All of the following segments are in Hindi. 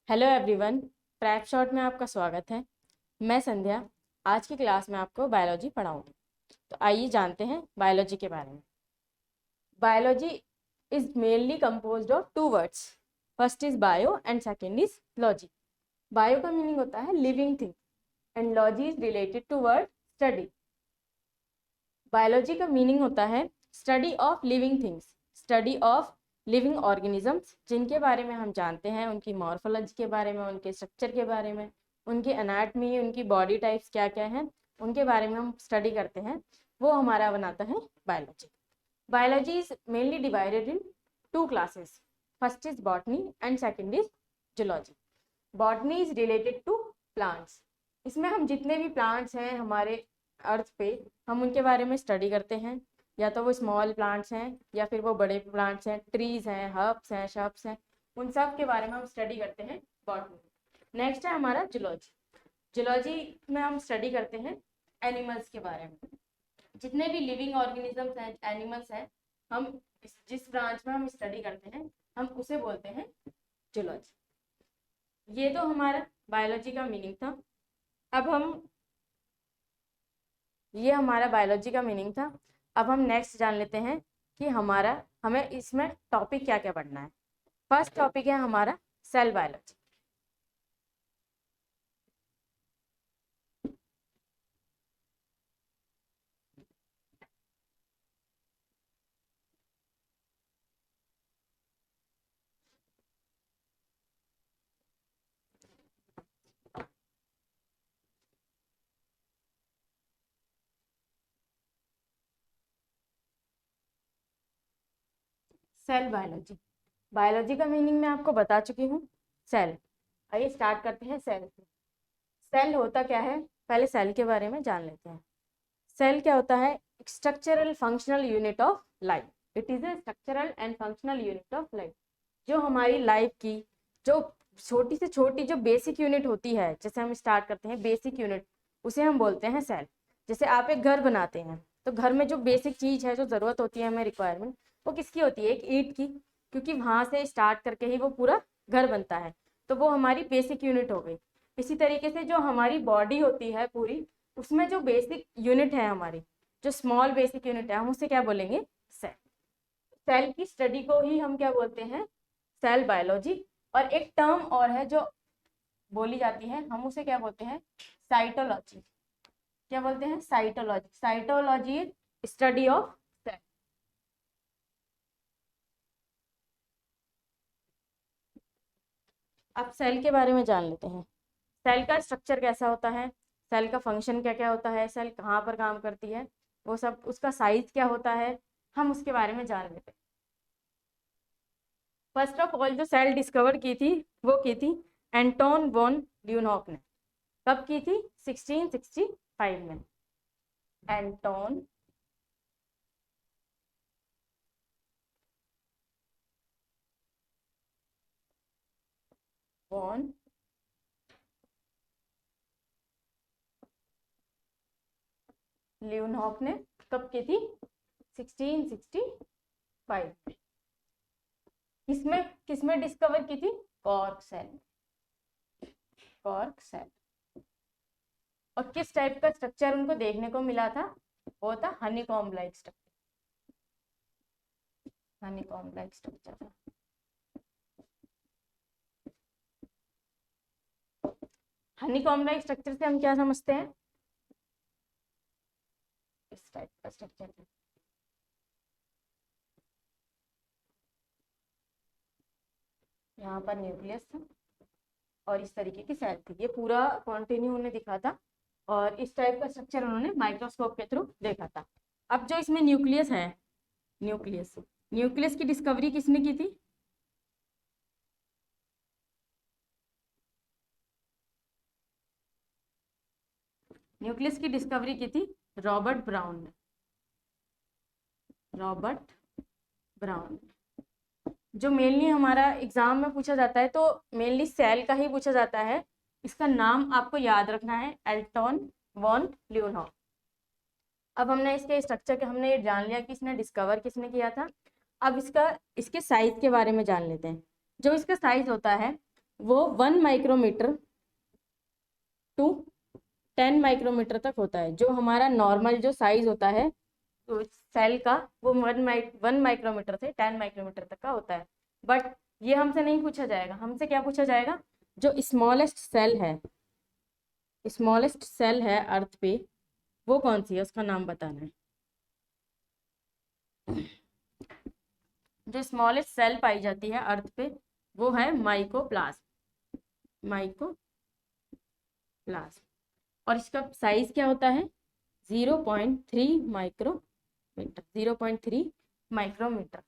हेलो एवरीवन, प्रैप शॉट में आपका स्वागत है। मैं संध्या आज की क्लास में आपको बायोलॉजी पढ़ाऊंगी। तो आइए जानते हैं बायोलॉजी के बारे में। Biology is mainly composed of two words. First is bio and second is logy. Bio का मीनिंग होता है living thing and logy is related to word study. Biology का मीनिंग होता है study of living things, study of living organisms, जिनके बारे में हम जानते हैं, उनकी मॉर्फोलॉजी के बारे में, उनके स्ट्रक्चर के बारे में, उनकी एनाटमी, उनकी बॉडी टाइप्स क्या क्या हैं, उनके बारे में हम स्टडी करते हैं। वो हमारा बनाता है biology. Biology is mainly divided in two classes. First is botany and second is zoology. Botany is related to plants. इसमें हम जितने भी प्लांट्स हैं हमारे अर्थ पे, हम उनके बारे में स्टडी करते हैं। या तो वो स्मॉल प्लांट्स हैं या फिर वो बड़े प्लांट्स हैं, ट्रीज हैं, हर्ब्स हैं, शब्स हैं, उन सब के बारे में हम स्टडी करते हैं बॉटनी। नेक्स्ट है हमारा जूलॉजी। जूलॉजी में हम स्टडी करते हैं एनिमल्स के बारे में। जितने भी लिविंग ऑर्गेनिजम्स हैं, एनिमल्स हैं, हम जिस ब्रांच में हम स्टडी करते हैं हम उसे बोलते हैं जूलॉजी। ये तो हमारा बायोलॉजी का मीनिंग था। अब हम ये हमारा बायोलॉजी का मीनिंग था। अब हम नेक्स्ट जान लेते हैं कि हमें इसमें टॉपिक क्या क्या पढ़ना है। फर्स्ट टॉपिक है हमारा cell biology. Cell biology, biology का मीनिंग मैं आपको बता चुकी हूँ, सेल। आइए स्टार्ट करते हैं सेल से। सेल होता क्या है, पहले सेल के बारे में जान लेते हैं। सेल क्या होता है? Structural functional unit of life. It is a structural and functional unit of life. जो हमारी लाइफ की जो छोटी से छोटी जो बेसिक यूनिट होती है, जैसे हम स्टार्ट करते हैं बेसिक यूनिट, उसे हम बोलते हैं सेल। जैसे आप एक घर बनाते हैं तो घर में जो बेसिक चीज है, जो जरूरत होती है हमें, रिक्वायरमेंट, वो किसकी होती है? एक ईंट की, क्योंकि वहां से स्टार्ट करके ही वो पूरा घर बनता है। तो वो हमारी बेसिक यूनिट हो गई। इसी तरीके से जो हमारी बॉडी होती है पूरी, उसमें जो बेसिक यूनिट है हमारी, जो स्मॉल बेसिक यूनिट है, हम उसे क्या बोलेंगे? सेल। सेल की स्टडी को ही हम क्या बोलते हैं? Cell biology. और एक टर्म और है जो बोली जाती है, हम उसे क्या बोलते हैं? साइटोलॉजी। क्या बोलते हैं? Cytology. Cytology is study of cell. अब सेल के बारे में जान लेते हैं। सेल का स्ट्रक्चर कैसा होता है, सेल का फंक्शन क्या क्या होता है, सेल कहाँ पर काम करती है, वो सब, उसका साइज क्या होता है, हम उसके बारे में जान लेते हैं। फर्स्ट ऑफ ऑल जो सेल डिस्कवर की थी वो की थी एंटोन वॉन ल्यूनहॉक ने। कब की थी? 1665 में। एंटोन वॉन ल्यूनहॉक ने कब की थी? 1665 में। किसमें किसमें डिस्कवर की थी? Cork cell. Cork cell. और किस टाइप का स्ट्रक्चर उनको देखने को मिला था? वो था honeycomb like structure. Honeycomb like structure था। हनीकॉम्ब लाइक स्ट्रक्चर से हम क्या समझते हैं? इस टाइप का स्ट्रक्चर है। यहाँ पर न्यूक्लियस था और इस तरीके की सेल थी। ये पूरा कॉन्टिन्यू उन्हें दिखा था और इस टाइप का स्ट्रक्चर उन्होंने माइक्रोस्कोप के थ्रू देखा था। अब जो इसमें न्यूक्लियस है, न्यूक्लियस न्यूक्लियस की डिस्कवरी किसने की थी? न्यूक्लियस की डिस्कवरी की थी रॉबर्ट ब्राउन ने। Robert brown. जो मेनली हमारा एग्जाम में पूछा जाता है तो मेनली सेल का ही पूछा जाता है। इसका नाम आपको याद रखना है, एल्टोन वॉन ल्यूनहॉक। अब हमने इसके स्ट्रक्चर के हमने ये जान लिया कि इसने डिस्कवर किसने किया था। अब इसके साइज के बारे में जान लेते हैं। जो इसका साइज होता है वो 1 माइक्रोमीटर टू 10 माइक्रोमीटर तक होता है। जो हमारा नॉर्मल जो साइज होता है तो सेल का, वो 1 माइक्रोमीटर से 10 माइक्रोमीटर तक का होता है। बट ये हमसे नहीं पूछा जाएगा, हमसे क्या पूछा जाएगा, जो स्मॉलेस्ट सेल है अर्थ पे, वो कौन सी है, उसका नाम बताना है। जो स्मॉलेस्ट सेल पाई जाती है अर्थ पे वो है माइकोप्लाज्म। और इसका साइज क्या होता है, 0.3 माइक्रोमीटर, 0.3 माइक्रोमीटर।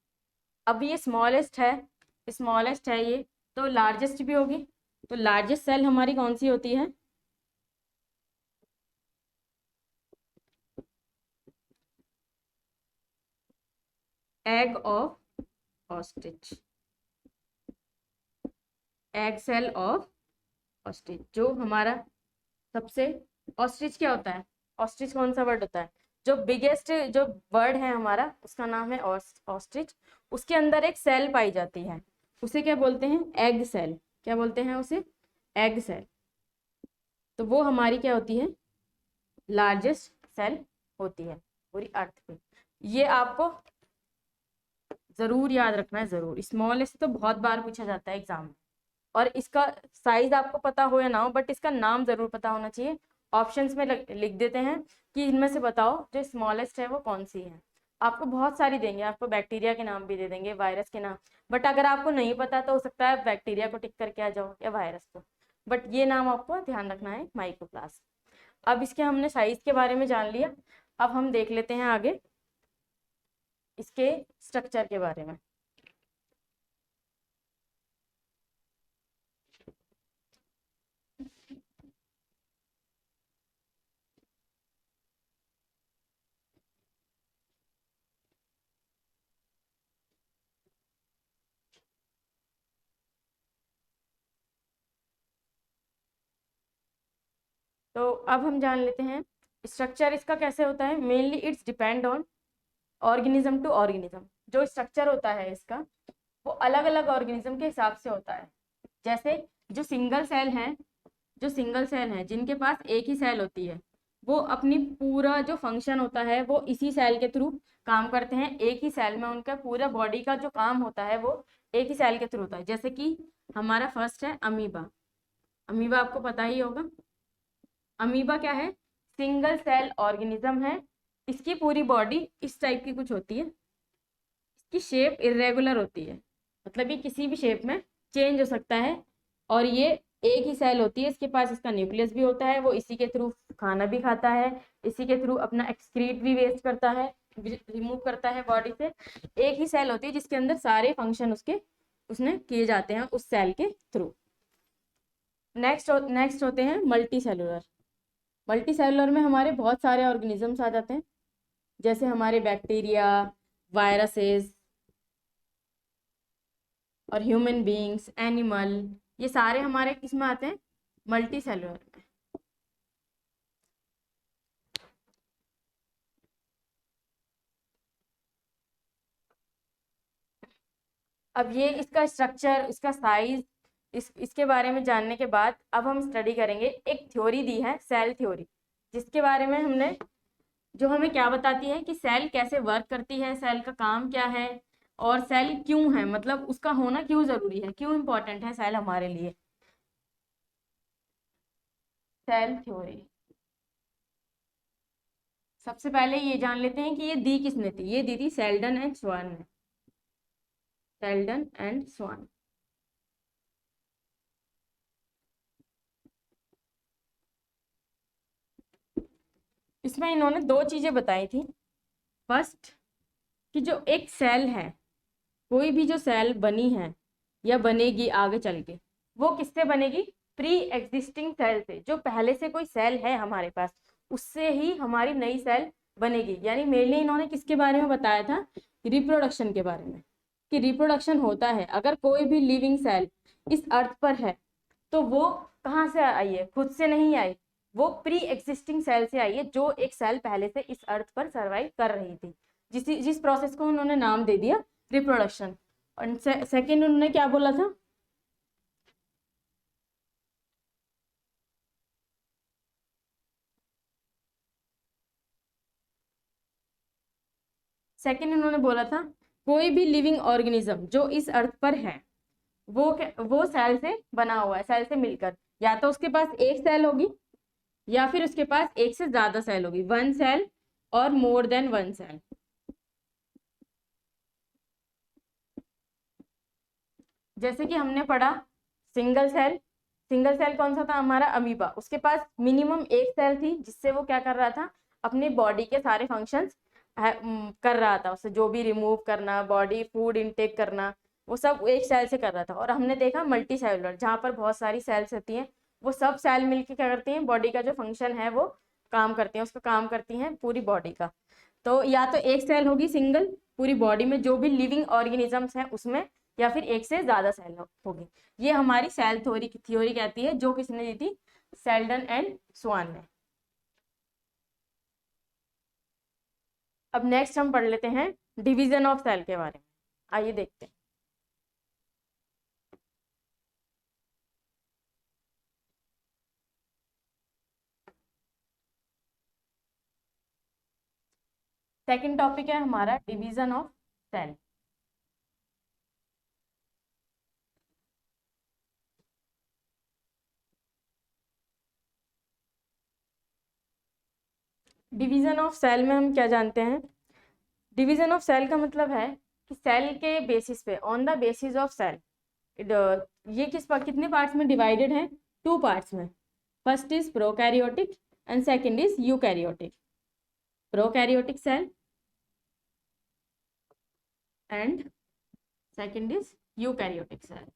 अब ये स्मॉलेस्ट है ये, तो लार्जेस्ट भी होगी। तो लार्जेस्ट सेल हमारी कौन सी होती है, egg of ostrich, egg cell of ostrich. जो हमारा सबसे, ऑस्ट्रिच क्या होता है, ऑस्ट्रिच कौन सा वर्ड होता है, जो बिगेस्ट जो बर्ड है हमारा उसका नाम है ऑस्ट्रिच। उसके अंदर एक सेल पाई जाती है, उसे क्या बोलते हैं, एग सेल। क्या बोलते हैं उसे, एग सेल। तो वो हमारी क्या होती है, लार्जेस्ट सेल होती है पूरी अर्थ पे। ये आपको जरूर याद रखना है, जरूर। स्मॉलेस्ट तो बहुत बार पूछा जाता है एग्जाम में, और इसका साइज आपको पता हो या ना हो, बट इसका नाम जरूर पता होना चाहिए। ऑप्शंस में लिख देते हैं कि इनमें से बताओ जो स्मॉलेस्ट है वो कौन सी है। आपको बहुत सारी देंगे, आपको बैक्टीरिया के नाम भी दे देंगे, वायरस के नाम। बट अगर आपको नहीं पता तो हो सकता है बैक्टीरिया को टिक करके आ जाओ या वायरस को, बट ये नाम आपको ध्यान रखना है, माइकोप्लाज्म। अब इसके हमने साइज के बारे में जान लिया। अब हम देख लेते हैं आगे इसके स्ट्रक्चर के बारे में। तो अब हम जान लेते हैं स्ट्रक्चर इसका कैसे होता है। Mainly its depend on organism to organism. जो स्ट्रक्चर होता है इसका वो अलग अलग ऑर्गेनिज्म के हिसाब से होता है। जैसे जो सिंगल सेल है जिनके पास एक ही सेल होती है, वो अपनी पूरा जो फंक्शन होता है वो इसी सेल के थ्रू काम करते हैं। एक ही सेल में उनका पूरा बॉडी का जो काम होता है वो एक ही सेल के थ्रू होता है। जैसे कि हमारा फर्स्ट है अमीबा। अमीबा आपको पता ही होगा। अमीबा क्या है, सिंगल सेल ऑर्गेनिज्म है। इसकी पूरी बॉडी इस टाइप की कुछ होती है। इसकी शेप इरेगुलर होती है, मतलब ये किसी भी शेप में चेंज हो सकता है। और ये एक ही सेल होती है, इसके पास इसका न्यूक्लियस भी होता है, वो इसी के थ्रू खाना भी खाता है, इसी के थ्रू अपना एक्सक्रीट भी वेस्ट करता है, रिमूव करता है बॉडी से। एक ही सेल होती है जिसके अंदर सारे फंक्शन उसने किए जाते हैं उस सेल के थ्रू। नेक्स्ट होते हैं मल्टी सेलुलर। मल्टी सेलुलर में हमारे बहुत सारे ऑर्गेनिजम्स आ जाते हैं, जैसे हमारे बैक्टीरिया, वायरसेस और ह्यूमन बीइंग्स, एनिमल, ये सारे हमारे किस में आते हैं, मल्टी सेलुलर में। अब ये इसका स्ट्रक्चर, इसका साइज, इसके बारे में जानने के बाद अब हम स्टडी करेंगे। एक थ्योरी दी है सेल थ्योरी, जिसके बारे में हमने, जो हमें क्या बताती है कि सेल कैसे वर्क करती है, सेल का काम क्या है, और सेल क्यों है, मतलब उसका होना क्यों जरूरी है, क्यों इंपॉर्टेंट है सेल हमारे लिए। सेल थ्योरी, सबसे पहले ये जान लेते हैं कि ये दी किसने थी। ये दी थी सेल्डन एंड स्वान ने। सेल्डन एंड स्वान। इसमें इन्होंने दो चीजें बताई थी। फर्स्ट, कि जो एक सेल है, कोई भी जो सेल बनी है या बनेगी आगे चल के, वो किससे बनेगी, प्री एग्जिस्टिंग सेल से। जो पहले से कोई सेल है हमारे पास, उससे ही हमारी नई सेल बनेगी। यानी मेनली इन्होंने किसके बारे में बताया था, रिप्रोडक्शन के बारे में, कि रिप्रोडक्शन होता है अगर कोई भी लिविंग सेल इस अर्थ पर है तो वो कहाँ से आई है, खुद से नहीं आई, वो प्री एग्जिस्टिंग सेल से आई है, जो एक सेल पहले से इस अर्थ पर सर्वाइव कर रही थी। जिस प्रोसेस को उन्होंने नाम दे दिया रिप्रोडक्शन। और सेकेंड उन्होंने क्या बोला था, सेकंड इन्होंने बोला था कोई भी लिविंग ऑर्गेनिज्म जो इस अर्थ पर है वो सेल से बना हुआ है, सेल से मिलकर, या तो उसके पास एक सेल होगी या फिर उसके पास एक से ज्यादा सेल होगी, वन सेल और मोर देन वन सेल। जैसे कि हमने पढ़ा सिंगल सेल, सिंगल सेल कौन सा था हमारा, अमीबा, उसके पास मिनिमम एक सेल थी जिससे वो क्या कर रहा था, अपनी बॉडी के सारे फंक्शंस कर रहा था, उससे जो भी रिमूव करना, बॉडी फूड इनटेक करना, वो सब एक सेल से कर रहा था। और हमने देखा मल्टी सेलुलर, जहाँ पर बहुत सारी सेल्स होती हैं, वो सब सेल मिलके क्या करती हैं, बॉडी का जो फंक्शन है वो काम करती हैं, उसका काम करती हैं पूरी बॉडी का। तो या तो एक सेल होगी सिंगल पूरी बॉडी में जो भी लिविंग ऑर्गेनिजम्स हैं उसमें, या फिर एक से ज्यादा सेल होगी। ये हमारी सेल थ्योरी कहती है, जो किसने दी थी, सेल्डन एंड स्वान ने। अब नेक्स्ट हम पढ़ लेते हैं डिवीजन ऑफ सेल के बारे में। आइए देखते हैं। सेकंड टॉपिक है हमारा division of cell. Division of cell में हम क्या जानते हैं, डिवीजन ऑफ सेल का मतलब है कि सेल के बेसिस पे, on the basis of cell, ये कितने पार्ट्स में डिवाइडेड है, टू पार्ट्स में। First is prokaryotic and second is eukaryotic. Prokaryotic cell and second is eukaryotic cell.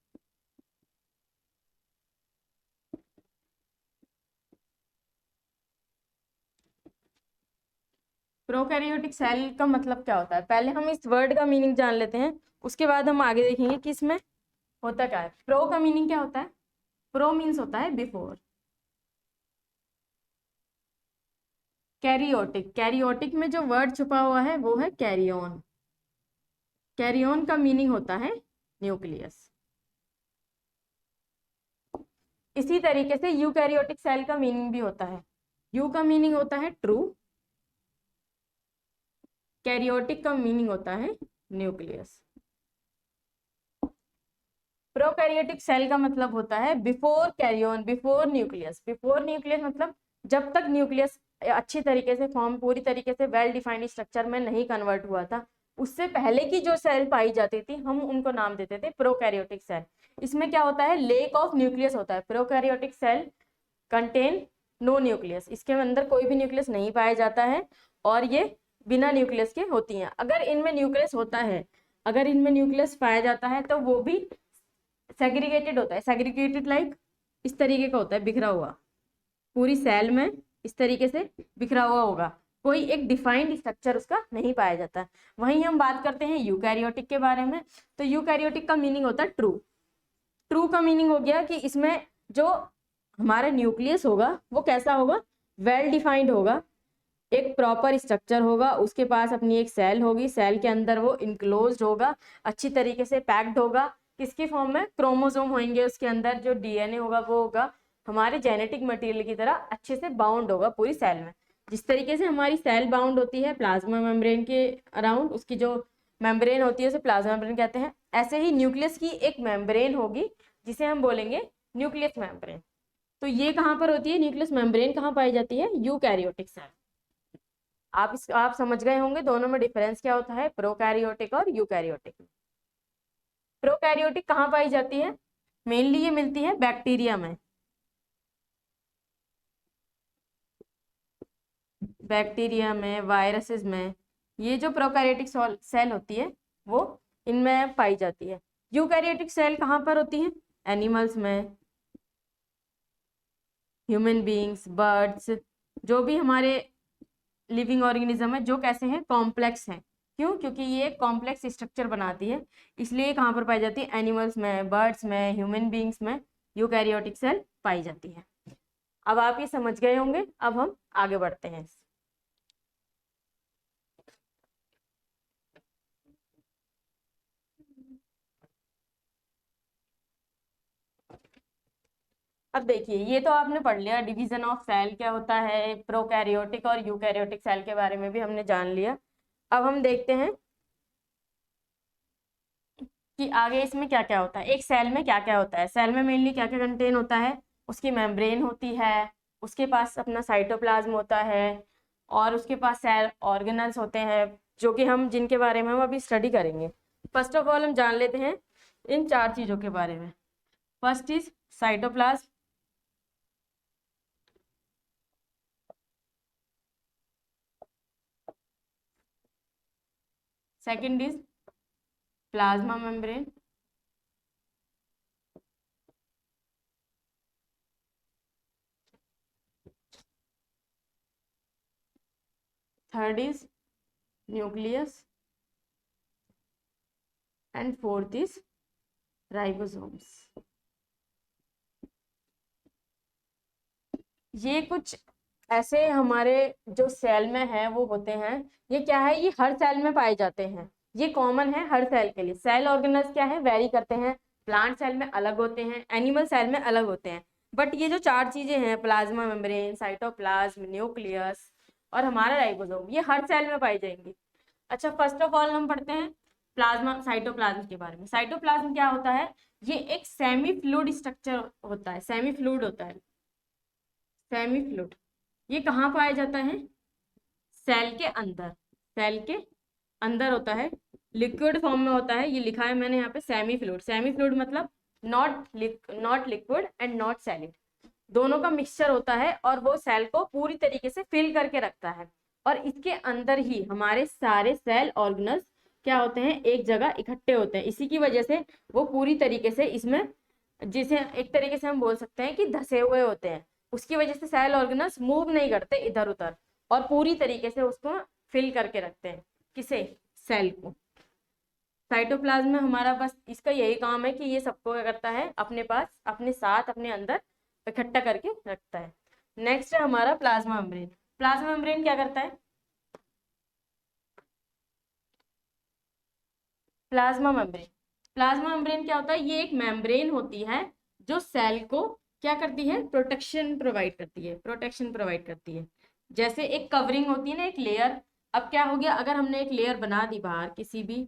Prokaryotic cell का मतलब क्या होता है, पहले हम इस वर्ड का मीनिंग जान लेते हैं, उसके बाद हम आगे देखेंगे कि इसमें होता क्या है। प्रो का मीनिंग क्या होता है, प्रो मीन्स होता है बिफोर। कैरियोटिक, कैरियोटिक में जो वर्ड छुपा हुआ है वो है कैरियोन। कैरियोन का मीनिंग होता है न्यूक्लियस। इसी तरीके से यूकैरियोटिक सेल का मीनिंग भी होता है, यू का मीनिंग होता है ट्रू, कैरियोटिक का मीनिंग होता है न्यूक्लियस। प्रोकैरियोटिक सेल का मतलब होता है before कैरियोन, before nucleus. Before nucleus मतलब जब तक न्यूक्लियस अच्छी तरीके से फॉर्म, पूरी तरीके से वेल डिफाइंड स्ट्रक्चर में नहीं कन्वर्ट हुआ था, उससे पहले की जो सेल पाई जाती थी हम उनको नाम देते थे प्रोकैरियोटिक सेल। इसमें क्या होता है, लेक ऑफ न्यूक्लियस होता है। Prokaryotic cell contain no nucleus, इसके अंदर कोई भी न्यूक्लियस नहीं पाया जाता है और ये बिना न्यूक्लियस के होती हैं। अगर इनमें न्यूक्लियस होता है, अगर इनमें न्यूक्लियस पाया जाता है तो वो भी सेग्रीगेटेड होता है। सेग्रीगेटेड लाइक इस तरीके का होता है, बिखरा हुआ, पूरी सेल में इस तरीके से बिखरा हुआ होगा, कोई एक डिफाइंड स्ट्रक्चर उसका नहीं पाया जाता। वहीं हम बात करते हैं यूकैरियोटिक के बारे में, तो यूकैरियोटिक का मीनिंग होता है ट्रू। ट्रू का मीनिंग हो गया कि इसमें जो हमारा न्यूक्लियस होगा वो कैसा होगा, वेल डिफाइंड होगा, एक प्रॉपर स्ट्रक्चर होगा, उसके पास अपनी एक सेल होगी, सेल के अंदर वो इनक्लोज्ड होगा, अच्छी तरीके से पैक्ड होगा। किसकी फॉर्म में, क्रोमोसोम होंगे उसके अंदर, जो डीएनए होगा वो होगा हमारे जेनेटिक मटेरियल की तरह अच्छे से बाउंड होगा पूरी सेल में। जिस तरीके से हमारी सेल बाउंड होती है प्लाज्मा मेम्ब्रेन के अराउंड, उसकी जो मेम्ब्रेन होती है उसे प्लाज्मा मेम्ब्रेन कहते हैं, ऐसे ही न्यूक्लियस की एक मेम्ब्रेन होगी जिसे हम बोलेंगे न्यूक्लियस मेम्ब्रेन। तो ये कहाँ पर होती है, न्यूक्लियस मेम्ब्रेन कहाँ पाई जाती है, यूकैरियोटिक सेल। आप समझ गए होंगे दोनों में डिफरेंस क्या होता है, प्रोकैरियोटिक और यूकैरियोटिक। प्रोकैरियोटिक कहाँ पाई जाती है, मेनली ये मिलती है बैक्टीरिया में, बैक्टीरिया में, वायरसेस में, ये जो प्रोकैरियोटिक सेल होती है वो इनमें पाई जाती है। यूकैरियोटिक सेल कहाँ पर होती है, एनिमल्स में, ह्यूमन बीइंग्स, बर्ड्स, जो भी हमारे लिविंग ऑर्गेनिज्म है जो कैसे हैं, कॉम्प्लेक्स हैं। क्यों, क्योंकि ये कॉम्प्लेक्स स्ट्रक्चर बनाती है, इसलिए कहाँ पर पाई जाती है, एनिमल्स में, बर्ड्स में, ह्यूमन बीइंग्स में यूकैरियोटिक सेल पाई जाती है। अब आप ये समझ गए होंगे, अब हम आगे बढ़ते हैं। अब देखिए, ये तो आपने पढ़ लिया डिवीजन ऑफ सेल क्या होता है, प्रोकैरियोटिक और यूकैरियोटिक सेल के बारे में भी हमने जान लिया। अब हम देखते हैं कि आगे इसमें क्या क्या होता है, एक सेल में क्या क्या होता है। सेल में मेनली क्या क्या कंटेन होता है, उसकी मेम्ब्रेन होती है, उसके पास अपना साइटोप्लाज्म होता है, और उसके पास सेल ऑर्गेनल्स होते हैं, जो कि हम जिनके बारे में हम अभी स्टडी करेंगे। फर्स्ट ऑफ ऑल हम जान लेते हैं इन चार चीज़ों के बारे में। First is cytoplasm, second is plasma membrane, third is nucleus, and fourth is ribosomes. ये कुछ ऐसे हमारे जो सेल में है वो होते हैं। ये क्या है, ये हर सेल में पाए जाते हैं, ये कॉमन है हर सेल के लिए। सेल ऑर्गेनल्स क्या है, वेरी करते हैं, प्लांट सेल में अलग होते हैं, एनिमल सेल में अलग होते हैं। बट ये जो चार चीजें हैं, प्लाज्मा मेम्ब्रेन, साइटोप्लाज्म, न्यूक्लियस और हमारा राइबोसोम, ये हर सेल में पाई जाएंगी। अच्छा, फर्स्ट ऑफ ऑल हम पढ़ते हैं प्लाज्मा साइटोप्लाज्म के बारे में। साइटोप्लाज्म क्या होता है, ये एक सेमी फ्लूइड स्ट्रक्चर होता है, सेमी फ्लूइड होता है, सेमी फ्लूइड। ये कहाँ पाया जाता है, सेल के अंदर, सेल के अंदर होता है, लिक्विड फॉर्म में होता है। ये लिखा है मैंने यहाँ पे सेमी फ्लूइड। सेमी फ्लूइड मतलब not liquid and not salaried, दोनों का मिक्सचर होता है, और वो सेल को पूरी तरीके से फिल करके रखता है। और इसके अंदर ही हमारे सारे सेल ऑर्गेनल्स क्या होते हैं, एक जगह इकट्ठे होते हैं। इसी की वजह से वो पूरी तरीके से इसमें, जिसे एक तरीके से हम बोल सकते हैं कि धसे हुए होते हैं। उसकी वजह से सेल ऑर्गेनल्स मूव नहीं करते इधर उधर, और पूरी तरीके से उसको फिल करके रखते हैं, किसे, सेल को। साइटोप्लाज्म में हमारा बस इसका यही काम है कि ये सबको क्या करता है, अपने पास अपने साथ अपने अंदर इकट्ठा करके रखता है। नेक्स्ट है हमारा प्लाज्मा मेम्ब्रेन। प्लाज्मा मेम्ब्रेन क्या करता है, प्लाज्मा मेम्ब्रेन, प्लाज्मा मेम्ब्रेन क्या होता है, ये एक मेम्ब्रेन होती है जो सेल को क्या करती है, प्रोटेक्शन प्रोवाइड करती है, प्रोटेक्शन प्रोवाइड करती है। जैसे एक कवरिंग होती है ना, एक लेयर। अब क्या हो गया, अगर हमने एक लेयर बना दी बाहर किसी भी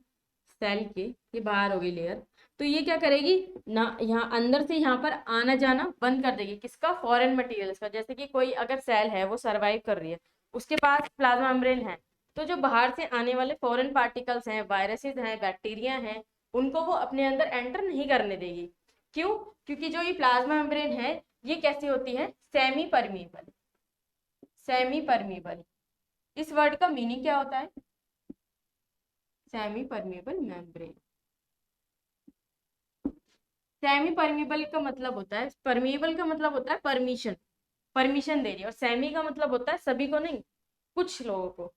सेल के, ये बाहर हो गई लेयर, तो ये क्या करेगी ना, यहाँ अंदर से यहाँ पर आना जाना बंद कर देगी, किसका, फॉरेन मटेरियल्स का। जैसे कि कोई अगर सेल है वो सरवाइव कर रही है, उसके पास प्लाज्मा मेम्ब्रेन है, तो जो बाहर से आने वाले फॉरेन पार्टिकल्स हैं, वायरसेस हैं, बैक्टीरिया हैं, उनको वो अपने अंदर एंटर नहीं करने देगी। क्यों, क्योंकि जो ये प्लाज्मा मेम्ब्रेन है, ये कैसी होती है, सेमी परमीबल, सेमी परमीबल। इस वर्ड का मीनिंग क्या होता है, semi permeable membrane. Semi permeable का मतलब होता है, परमीबल का मतलब होता है परमिशन, परमिशन दे रही है, और सेमी का मतलब होता है सभी को नहीं, कुछ लोगों को।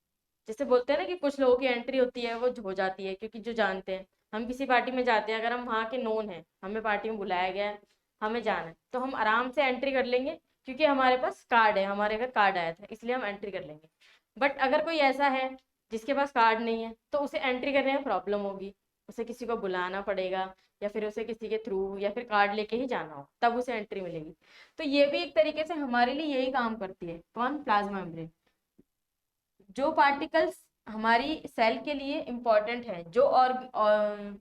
जैसे बोलते हैं ना कि कुछ लोगों की एंट्री होती है वो हो जाती है, क्योंकि जो जानते हैं, हम किसी पार्टी में जाते हैं, अगर हम वहाँ के नोन हैं, हमें पार्टी में बुलाया गया है, हमें जाना है, तो हम आराम से एंट्री कर लेंगे, क्योंकि हमारे पास कार्ड है, हमारे घर कार्ड आया था, इसलिए हम एंट्री कर लेंगे। बट अगर कोई ऐसा है जिसके पास कार्ड नहीं है, तो उसे एंट्री करने में प्रॉब्लम होगी, उसे किसी को बुलाना पड़ेगा, या फिर उसे किसी के थ्रू, या फिर कार्ड लेके ही जाना हो, तब उसे एंट्री मिलेगी। तो ये भी एक तरीके से हमारे लिए यही काम करती है, कौन, प्लाज्मा मेम्ब्रेन। जो पार्टिकल्स हमारी सेल के लिए इम्पोर्टेंट है, और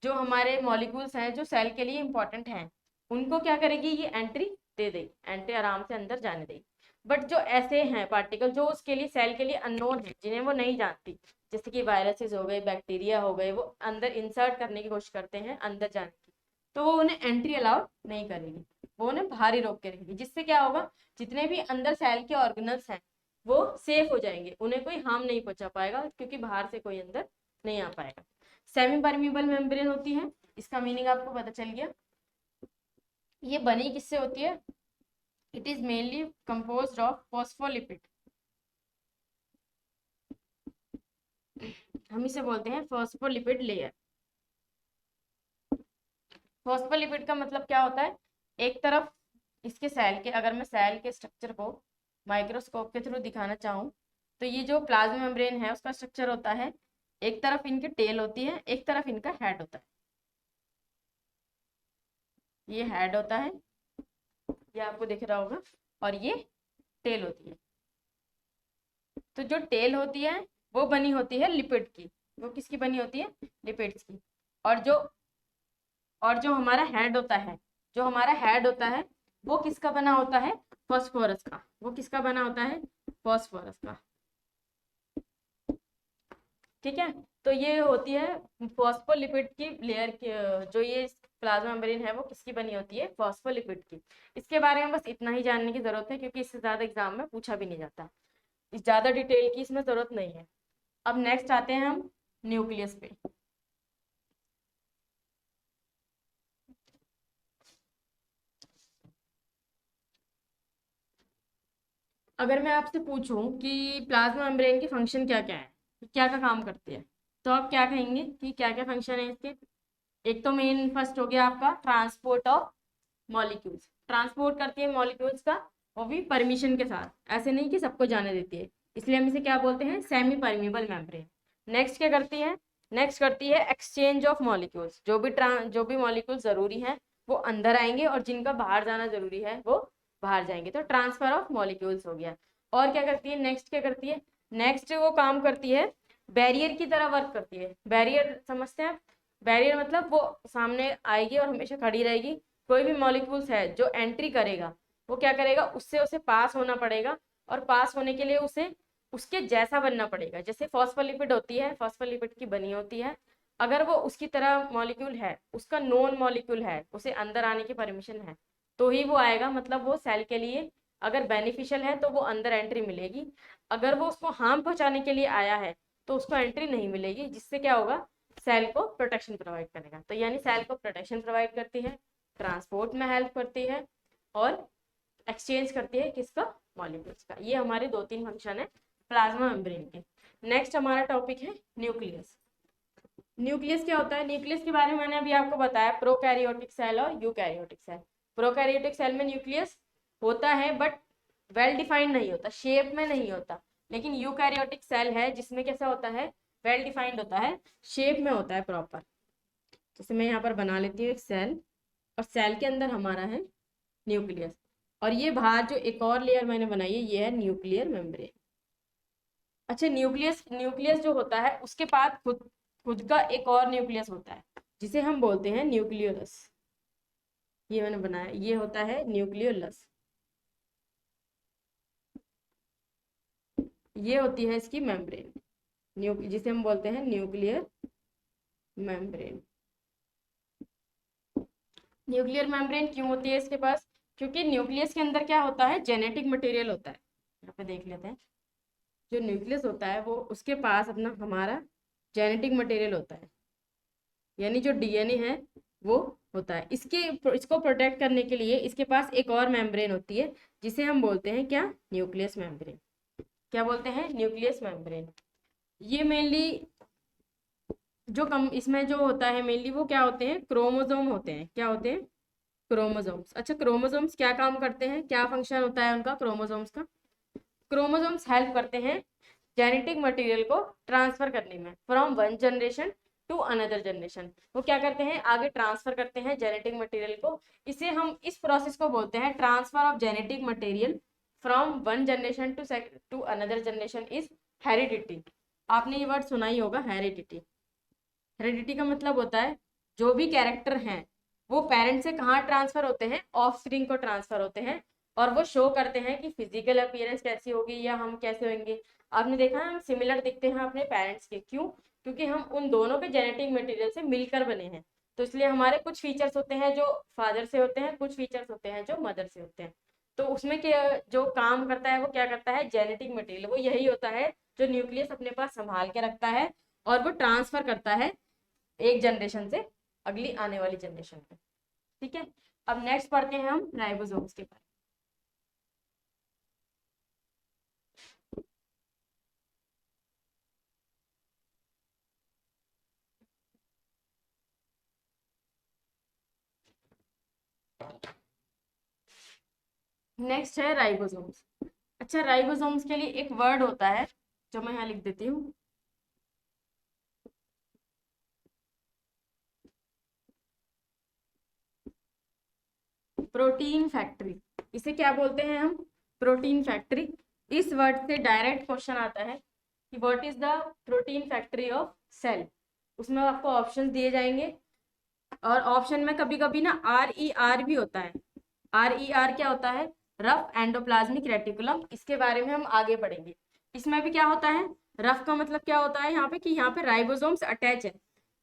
जो हमारे मॉलिक्यूल्स हैं जो सेल के लिए इम्पोर्टेंट हैं, उनको क्या करेगी, ये एंट्री दे देगी, एंट्री आराम से अंदर जाने देगी। बट जो ऐसे हैं पार्टिकल जो उसके लिए, सेल के लिए अननोन है, जिन्हें वो नहीं जानती, जैसे कि वायरसेस हो गए, बैक्टीरिया हो गए, वो अंदर इंसर्ट करने की कोशिश करते हैं, अंदर जाने की, तो वो उन्हें एंट्री अलाउड नहीं करेगी, वो उन्हें बाहर ही रोक के रखेगी। जिससे क्या होगा, जितने भी अंदर सेल के ऑर्गेनल्स हैं वो सेफ हो जाएंगे, उन्हें कोई हार्म नहीं पहुंचा पाएगा, क्योंकि बाहर से कोई अंदर नहीं आ पाएगा। सेमी परमीबल मेम्ब्रेन होती है, इसका मीनिंग आपको पता चल गया। ये बनी किससे होती है, it is mainly composed of phospholipid, हम इसे बोलते हैं फॉस्फोलिपिड लेयर। फॉस्फोलिपिड का मतलब क्या होता है, एक तरफ इसके सेल के, अगर मैं सेल के स्ट्रक्चर को माइक्रोस्कोप के थ्रू दिखाना चाहूँ, तो ये जो प्लाज्मा मेम्ब्रेन है उसका स्ट्रक्चर होता है, एक तरफ इनकी टेल होती है, एक तरफ इनका हेड होता है, ये हेड होता है, ये आपको दिख रहा होगा, और ये टेल होती है। तो जो टेल होती है वो बनी होती है लिपिड की। वो किसकी बनी होती है? लिपिड्स की। और जो हमारा हेड होता है, जो हमारा हेड होता है वो किसका बना होता है? फॉस्फोरस का। वो किसका बना होता है? फॉस्फोरस का। ठीक है, तो ये होती है फॉस्फोलिपिड की लेयर की। जो ये प्लाज्मा मेम्ब्रेन है वो किसकी बनी होती है? फॉस्फोलिपिड की। इसके बारे में बस इतना ही जानने की जरूरत है, क्योंकि इससे ज्यादा एग्जाम में पूछा भी नहीं जाता। इस ज्यादा डिटेल की इसमें जरूरत नहीं है। अब नेक्स्ट आते हैं हम न्यूक्लियस पे। अगर मैं आपसे पूछूं कि प्लाज्मा मेम्ब्रेन की फंक्शन क्या क्या है, क्या क्या काम करती है, तो आप क्या कहेंगे कि क्या क्या फंक्शन है इसके? एक तो मेन फर्स्ट हो गया आपका ट्रांसपोर्ट ऑफ मॉलिक्यूल्स। ट्रांसपोर्ट करती है मॉलिक्यूल्स का, वो भी परमिशन के साथ, ऐसे नहीं कि सबको जाने देती है। इसलिए हम इसे क्या बोलते हैं? Semi permeable membrane. नेक्स्ट क्या करती है? नेक्स्ट करती है एक्सचेंज ऑफ मॉलिक्यूल्स। जो भी मॉलिक्यूल जरूरी है वो अंदर आएंगे, और जिनका बाहर जाना जरूरी है वो बाहर जाएंगे। तो ट्रांसफर ऑफ मॉलिक्यूल्स हो गया। और क्या करती है? नेक्स्ट क्या करती है? नेक्स्ट वो काम करती है, बैरियर की तरह वर्क करती है। बैरियर समझते हैं? बैरियर मतलब वो सामने आएगी और हमेशा खड़ी रहेगी। कोई भी मॉलिक्यूल्स है जो एंट्री करेगा, वो क्या करेगा? उससे उसे पास होना पड़ेगा, और पास होने के लिए उसे उसके जैसा बनना पड़ेगा। जैसे फॉस्फोलिपिड होती है, फॉस्फोलिपिड की बनी होती है, अगर वो उसकी तरह मॉलिक्यूल है, उसका नॉन मॉलिक्यूल है, उसे अंदर आने की परमिशन है, तो ही वो आएगा। मतलब वो सेल के लिए अगर बेनिफिशियल है तो वो अंदर एंट्री मिलेगी। अगर वो उसको हार्म पहुंचाने के लिए आया है तो उसको एंट्री नहीं मिलेगी, जिससे क्या होगा? सेल को प्रोटेक्शन प्रोवाइड करेगा। तो यानी सेल को प्रोटेक्शन प्रोवाइड करती है, ट्रांसपोर्ट में हेल्प करती है, और एक्सचेंज करती है किसका? मॉलिक्यूल्स का। ये हमारे दो तीन फंक्शन है प्लाज्मा मेम्ब्रेन के। नेक्स्ट हमारा टॉपिक है न्यूक्लियस। न्यूक्लियस क्या होता है? न्यूक्लियस के बारे में मैंने अभी आपको बताया, प्रोकैरियोटिक सेल और यूकैरियोटिक सेल। प्रोकैरियोटिक सेल में न्यूक्लियस होता है, बट वेल डिफाइंड नहीं होता, शेप में नहीं होता। लेकिन यूकैरियोटिक सेल है जिसमें कैसा होता है? वेल डिफाइंड होता है, शेप में होता है प्रॉपर। जैसे मैं यहाँ पर बना लेती हूँ एक सेल, और सेल के अंदर हमारा है न्यूक्लियस, और ये बाहर जो एक और लेयर मैंने बनाई है ये है न्यूक्लियर मेम्ब्रेन। अच्छा, न्यूक्लियस न्यूक्लियस जो होता है उसके पास खुद खुद का एक और न्यूक्लियस होता है, जिसे हम बोलते हैं न्यूक्लियोलस। ये मैंने बनाया, ये होता है न्यूक्लियोलस। ये होती है इसकी मेम्ब्रेन, जिसे हम बोलते हैं न्यूक्लियर मेम्ब्रेन। न्यूक्लियर मेम्ब्रेन क्यों होती है इसके पास? क्योंकि न्यूक्लियस के अंदर क्या होता है? जेनेटिक मटेरियल होता है। यहाँ पे देख लेते हैं, जो न्यूक्लियस होता है वो उसके पास अपना हमारा जेनेटिक मटेरियल होता है, यानी जो डीएनए है वो होता है। इसको प्रोटेक्ट करने के लिए इसके पास एक और मेम्ब्रेन होती है, जिसे हम बोलते हैं क्या? Nucleus membrane. क्या बोलते हैं? Nucleus membrane. ये मेनली जो कम इसमें जो होता है मेनली वो क्या होते हैं? क्रोमोजोम होते हैं। क्या होते हैं? क्रोमोजोम्स। अच्छा, क्रोमोजोम्स क्या काम करते हैं? क्या फंक्शन होता है उनका क्रोमोजोम्स का? क्रोमोजोम्स हेल्प करते हैं जेनेटिक मटेरियल को ट्रांसफर करने में, from one generation to another generation. वो क्या करते हैं? आगे ट्रांसफर करते हैं जेनेटिक मटेरियल को। इसे हम इस प्रोसेस को बोलते हैं transfer of genetic material from one generation to another generation is heredity. आपने ये वर्ड सुना ही होगा, हेरिडिटी। हेरिडिटी का मतलब होता है जो भी कैरेक्टर हैं वो पेरेंट से कहाँ ट्रांसफर होते हैं? ऑफस्प्रिंग को ट्रांसफर होते हैं, और वो शो करते हैं कि फिजिकल अपीयरेंस कैसी होगी या हम कैसे होंगे। आपने देखा है हम सिमिलर दिखते हैं अपने पेरेंट्स के, क्यों? क्योंकि हम उन दोनों के जेनेटिक मटेरियल से मिलकर बने हैं। तो इसलिए हमारे कुछ फीचर्स होते हैं जो फादर से होते हैं, कुछ फीचर्स होते हैं जो मदर से होते हैं। तो उसमें क्या जो काम करता है वो क्या करता है? जेनेटिक मटेरियल वो यही होता है जो न्यूक्लियस अपने पास संभाल के रखता है, और वो ट्रांसफर करता है एक जनरेशन से अगली आने वाली जनरेशन पे। ठीक है, अब नेक्स्ट पढ़ते हैं हम राइबोसोम्स के बारे में। नेक्स्ट है राइबोसोम्स। अच्छा, राइबोसोम्स के लिए एक वर्ड होता है जो मैं यहाँ लिख देती हूँ, प्रोटीन फैक्ट्री। इसे क्या बोलते हैं हम? Protein factory. इस वर्ड से डायरेक्ट क्वेश्चन आता है कि what is the protein factory of cell. उसमें आपको ऑप्शन दिए जाएंगे और ऑप्शन में कभी कभी ना RER भी होता है। RER क्या होता है? Rough endoplasmic reticulum. इसके बारे में हम आगे पढ़ेंगे। इसमें भी क्या होता है? रफ का मतलब क्या होता है यहाँ पे कि यहाँ पे राइबोसोम्स अटैच है,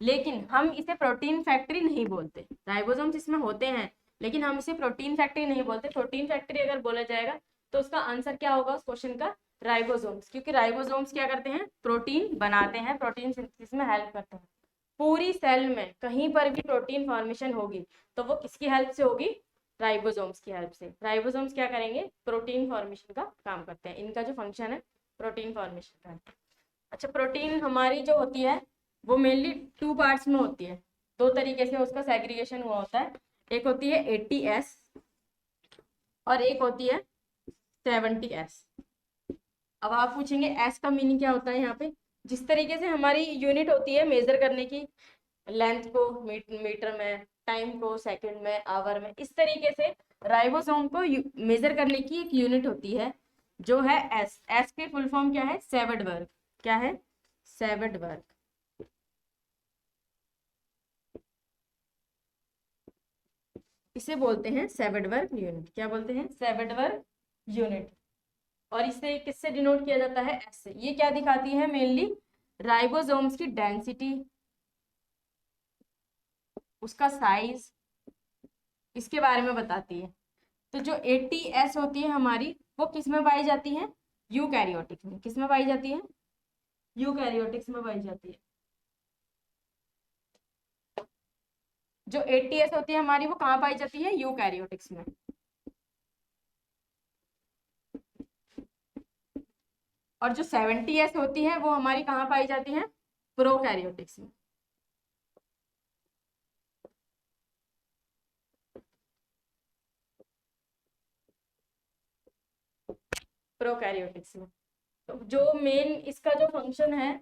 लेकिन हम इसे प्रोटीन फैक्ट्री नहीं बोलते। राइबोसोम्स इसमें होते हैं लेकिन हम इसे प्रोटीन फैक्ट्री नहीं बोलते। प्रोटीन फैक्ट्री अगर बोला जाएगा तो उसका आंसर क्या होगा उस क्वेश्चन का? राइबोसोम्स, क्योंकि राइबोसोम्स क्या करते हैं? प्रोटीन बनाते हैं, प्रोटीन सिंथेसिस में हेल्प करते हैं। पूरी सेल में कहीं पर भी प्रोटीन फॉर्मेशन होगी तो वो किसकी हेल्प से होगी? राइबोसोम्स की हेल्प से। राइबोसोम्स क्या करेंगे? प्रोटीन फॉर्मेशन का काम करते हैं। इनका जो फंक्शन है प्रोटीन फॉर्मेशन का है। अच्छा, प्रोटीन हमारी जो होती है वो मेनली 2 पार्ट्स में होती है। 2 तरीके से उसका सेग्रीगेशन हुआ होता है। एक होती है 80S और एक होती है 70S। अब आप पूछेंगे एस का मीनिंग क्या होता है यहाँ पे? जिस तरीके से हमारी यूनिट होती है मेजर करने की, लेंथ को मीटर में, टाइम को सेकंड में, आवर में, इस तरीके से राइबोसोम को मेजर करने की एक यूनिट होती है जो है एस। एस की फुल फॉर्म क्या है? सेवड वर्ग। क्या है? सेवड वर्ग। इसे बोलते हैं सेवड वर्ग यूनिट। क्या बोलते हैं? सेवड वर्ग यूनिट। और इसे किससे डिनोट किया जाता है? एस से। ये क्या दिखाती है? मेनली राइबोसोम्स की डेंसिटी, उसका साइज, इसके बारे में बताती है। तो जो 80S होती है हमारी वो किस में पाई जाती है? यूकैरियोटिक्स में। किस में पाई जाती है? यूकैरियोटिक्स में पाई जाती है। जो 80S होती है हमारी वो कहाँ पाई जाती है? यूकैरियोटिक्स में। और जो 70S होती है वो हमारी कहाँ पाई जाती है? प्रोकैरियोटिक्स में। प्रोकैरियोटिक्स में। तो जो मेन इसका जो फंक्शन है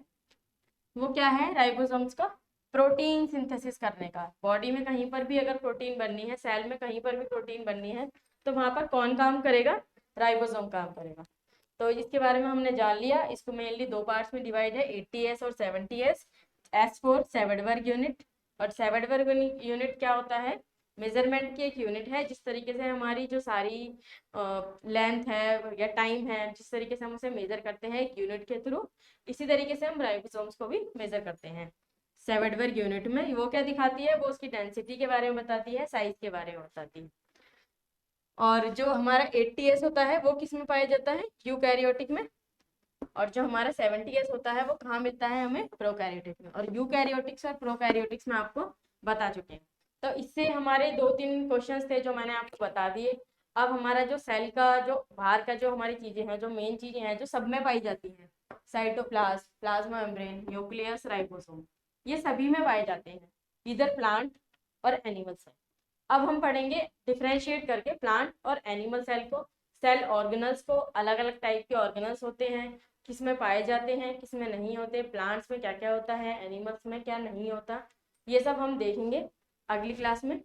वो क्या है? राइबोसोम्स का प्रोटीन सिंथेसिस करने का। बॉडी में कहीं पर भी अगर प्रोटीन बननी है, सेल में कहीं पर भी प्रोटीन बननी है तो वहां पर कौन काम करेगा? राइबोसोम काम करेगा। तो इसके बारे में हमने जान लिया। इसको मेनली 2 पार्ट्स में डिवाइड है, 80S और 70S। S for Svedberg unit. और सेवडबर्ग यूनिट क्या होता है? मेजरमेंट की एक यूनिट है। जिस तरीके से हमारी जो सारी लेंथ है या टाइम है, जिस तरीके से हम उसे मेजर करते हैं एक यूनिट के थ्रू, इसी तरीके से हम राइबोसोम्स को भी मेजर करते हैं। सेवडबर्ग यूनिट में वो क्या दिखाती है? वो उसकी डेंसिटी के बारे में बताती है, साइज के बारे में बताती है। और जो हमारा 80S होता है वो किस में पाया जाता है? यूकैरियोटिक में। और जो हमारा 70S होता है वो कहाँ मिलता है हमें? प्रोकैरियोटिक में। और यूकैरियोटिक्स और प्रोकैरियोटिक्स में आपको बता चुके हैं। तो इससे हमारे 2-3 क्वेश्चंस थे जो मैंने आपको बता दिए। अब हमारा जो सेल का जो बाहर का जो हमारी चीजें हैं, जो मेन चीजें हैं जो सब में पाई जाती हैं, cytoplasm, plasma membrane, nucleus, ribosome, ये सभी में पाए जाते हैं, इधर प्लांट और एनिमल सेल। अब हम पढ़ेंगे डिफरेंशिएट करके प्लांट और एनिमल सेल को। सेल ऑर्गेनल्स को, अलग अलग टाइप के ऑर्गेनल्स होते हैं, किस में पाए जाते हैं, किस में नहीं होते, प्लांट्स में क्या क्या होता है, एनिमल्स में क्या नहीं होता, ये सब हम देखेंगे अगली क्लास में।